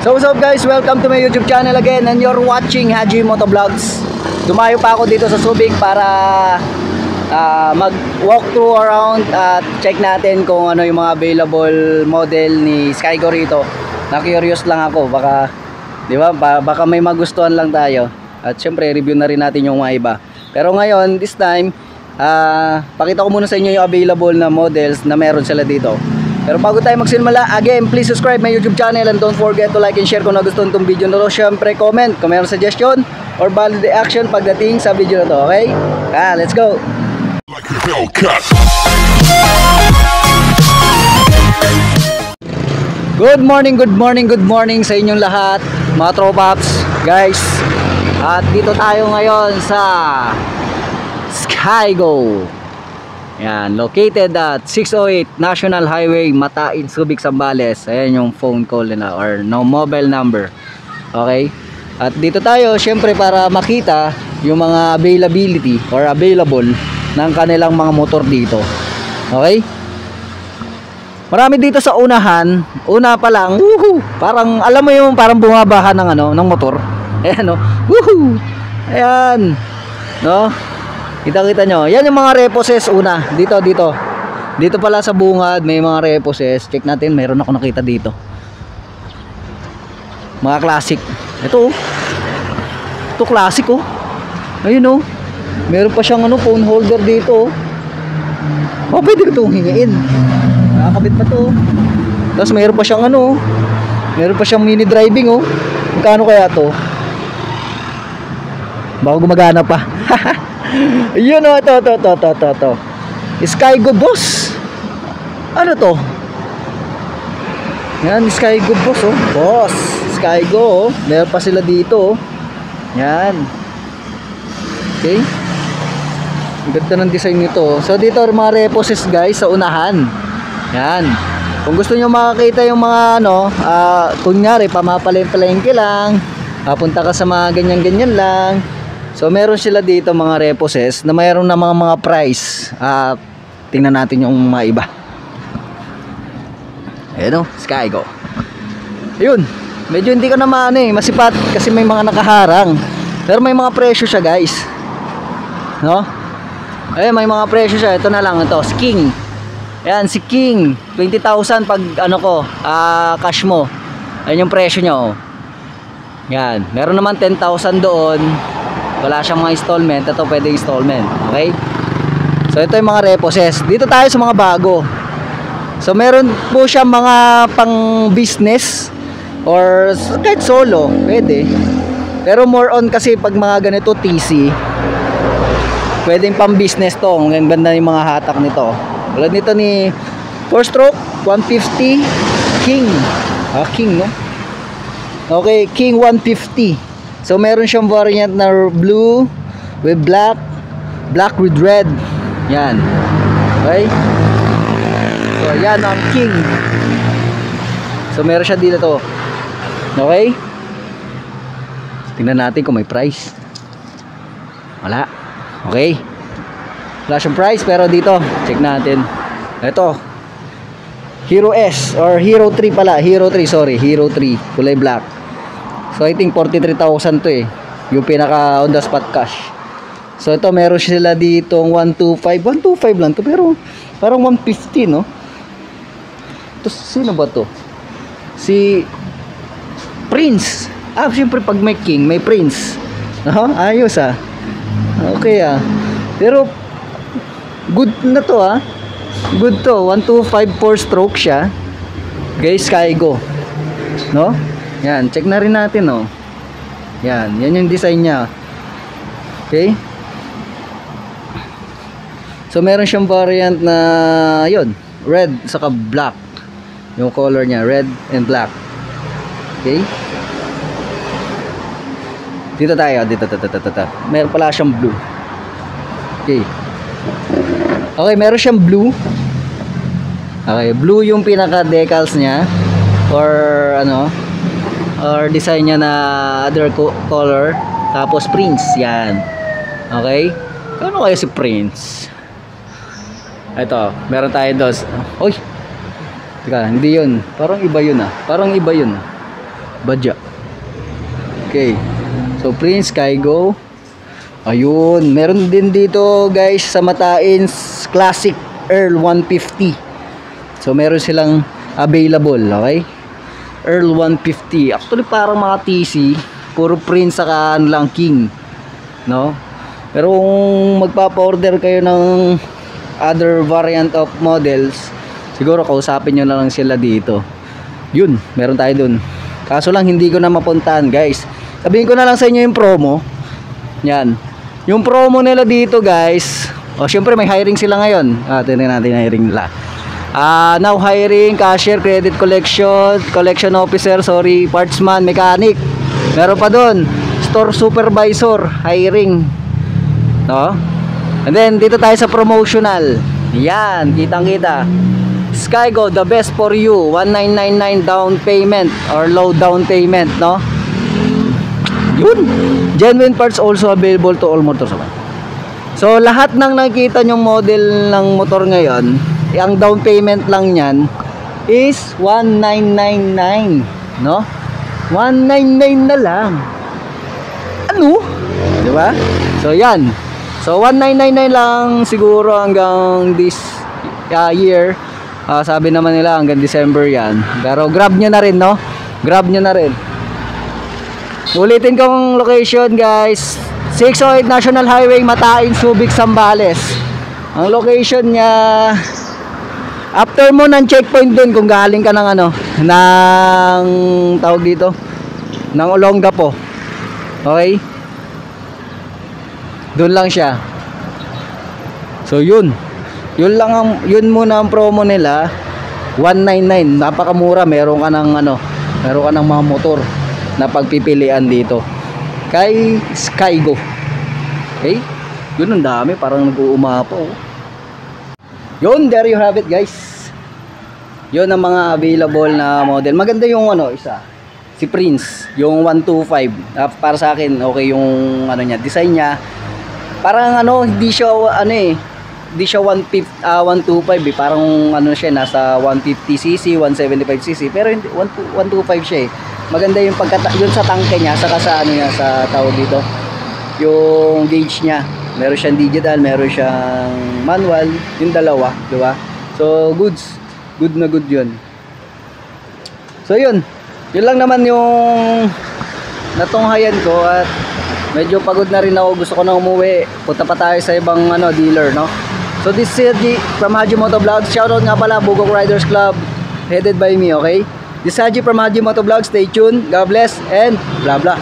So what's up guys, welcome to my YouTube channel again and you're watching Haji Motovlogs. Dumayo pa ako dito sa Subic para mag walk through around at check natin kung ano yung mga available model ni Skygo rito. Na-curious lang ako, baka di ba, baka may magustuhan lang tayo. At syempre review na rin natin yung mga iba. Pero ngayon, this time, pakita ko muna sa inyo yung available na models na meron sila dito. Pero bago tayo magsimula, again, please subscribe my YouTube channel and don't forget to like and share kung nagustuhan itong video na to. Syempre, comment kung mayroong suggestion or valid reaction pagdating sa video na to, okay? Let's go! Good morning sa inyong lahat, mga tropaps, guys. At dito tayo ngayon sa Skygo. Yan, located at 608 National Highway, Matain, Subic, Zambales. Ayan yung phone call nila or no mobile number. Okay? At dito tayo syempre para makita yung mga availability or available ng kanilang mga motor dito. Okay? Marami dito sa unahan. Una pa lang, woohoo! Parang alam mo yung parang bumabahan ng ano, ng motor. Ayan no. Woohoo! Ayan. No? Kita-kita nyo. Yan yung mga reposes una. Dito pala sa bungad may mga reposes. Check natin, mayroon ako nakita dito. Mga classic. Ito oh. Ito classic oh. Ayun oh. Meron pa siyang ano, phone holder dito oh. Oh, pwede ko itong hingiin. Nakakabit pa to oh. Tapos mayroon pa siyang ano oh. Meron pa siyang mini driving oh. Magkano kaya to? Baka gumagana pa. Yun o, ito Skygo boss. Ano to? Yan, Skygo boss oh. Boss Skygo oh. Meron pa sila dito oh. Yan. Okay. Ganda ng design nito. So dito mga reposes guys sa unahan. Yan. Kung gusto nyo makakita yung mga ano, kunyari pamapalengke lang, punta ka sa mga ganyan-ganyan lang. So meron sila dito mga reposes na mayroon na mga price. Tingnan natin yung mga iba. Ayan o, Skygo. Ayun, medyo hindi ko na masipat kasi may mga nakaharang. Pero may mga presyo siya guys. No? Ayun, may mga presyo siya. Ito na lang, ito, si King. Ayan, si King 20,000 pag ano ko, cash mo. Ayan yung presyo niya oh. Yan, meron naman 10,000 doon. Wala siyang mga installment. Ito pwede installment. Okay? So ito yung mga reposes. Dito tayo sa mga bago. So meron po siya mga pang business or kahit solo. Pwede. Pero more on kasi pag mga ganito TC, pwedeng pang business to. Ang ganda yung mga hatak nito. Tulad nito ni 4-stroke 150 King. King no? Okay, King 150. So meron siyang variant na blue with black, black with red. Yan. Okay? So yan ang King. So meron siya dito to. Okay? Tingnan natin kung may price. Wala. Okay. Wala siyang price pero dito, check natin. Ito. Hero S or Hero 3 pala. Hero 3, sorry. Hero 3. Kulay black. So I think 43,000 to eh. Yung pinaka on the spot cash. So ito meron sila ditong 125. 125 lang to pero parang 150 no. Ito sino ba to? Si Prince. Siyempre pag may King may Prince. No? Ayos ah. Okay ah. Pero good na to ah. Good to. 125 4-stroke siya. Guys, Skygo. No? Yan, check na rin natin oh. Yan yung design niya. Okay? So meron siyang variant na yun, red saka black. Yung color niya, red and black. Okay? Dito tayo, dito. Meron pala siyang blue. Okay. Okay, meron siyang blue. Okay, blue yung pinaka decals niya or ano or design niya na other color. Tapos Prince, yan. Okay? Ano kaya si Prince? Ito, meron tayo dos. Uy! Teka, hindi yun. Parang iba yun ah. Parang iba yun ah. Badya. Okay. So Prince, Skygo. Ayun, meron din dito guys sa Matains Classic Earl 150. So meron silang available, okay? Earl 150. Actually parang mga TC, puro Prince saka lang King, no? Pero kung magpapa-order kayo ng other variant of models, siguro kausapin nyo na lang sila dito. Yun, meron tayo dun. Kaso lang hindi ko na mapuntahan guys. Sabihin ko na lang sa inyo yung promo. Yan. Yung promo nila dito guys, syempre may hiring sila ngayon. Tingnan natin yung hiring nila. Now hiring, cashier, credit collection officer, partsman, mechanic. Meron pa doon, store supervisor, hiring. No? And then dito tayo sa promotional. Yan, kitang-kita. Skygo, the best for you. 1999 down payment or low down payment, no? Yun. Genuine parts also available to all motors. So lahat ng nakikita nyong model ng motor ngayon, ang down payment lang niyan is 1999, no? 199 na lang. Ano? 'Di ba? So yan. So 1999 lang siguro hanggang this year. Sabi naman nila hanggang December yan. Pero grab nyo na rin, no? Grab nyo na rin. Ulitin kong location guys, 608 National Highway, Matains, Subic, Zambales. Ang location niya, after mo ng checkpoint dun, kung galing ka ng ng tawag dito, ng Olongapo, okay, dun lang siya. So yun muna ang promo nila. 199, napakamura. Meron ka ng mga motor na pagpipilian dito kay Skygo. Okay? Yun, ang dami, parang nag-uumapo. Yun, there you have it guys. Yun ang mga available na model. Maganda yung isa, si Prince, yung 125. Para sa akin okay yung niya, design niya. Parang hindi siya hindi siya 125 parang siya nasa 150cc, 175cc, pero 125 siya eh. Maganda yung yun sa tangke niya, saka sa sa tawag dito, yung gauge niya. Meron siyang digital, meron siyang manual, yung dalawa, di ba? So good na good yun. So yun lang naman yung natunghayan ko, at medyo pagod na rin ako, gusto ko na umuwi. Punta pa tayo sa ibang dealer, no? So this is Haji from Haji Motovlogs. Shoutout nga pala Bugok Riders Club, headed by me, okay? This is Haji from Haji Motovlogs. Stay tuned. God bless and blah blah.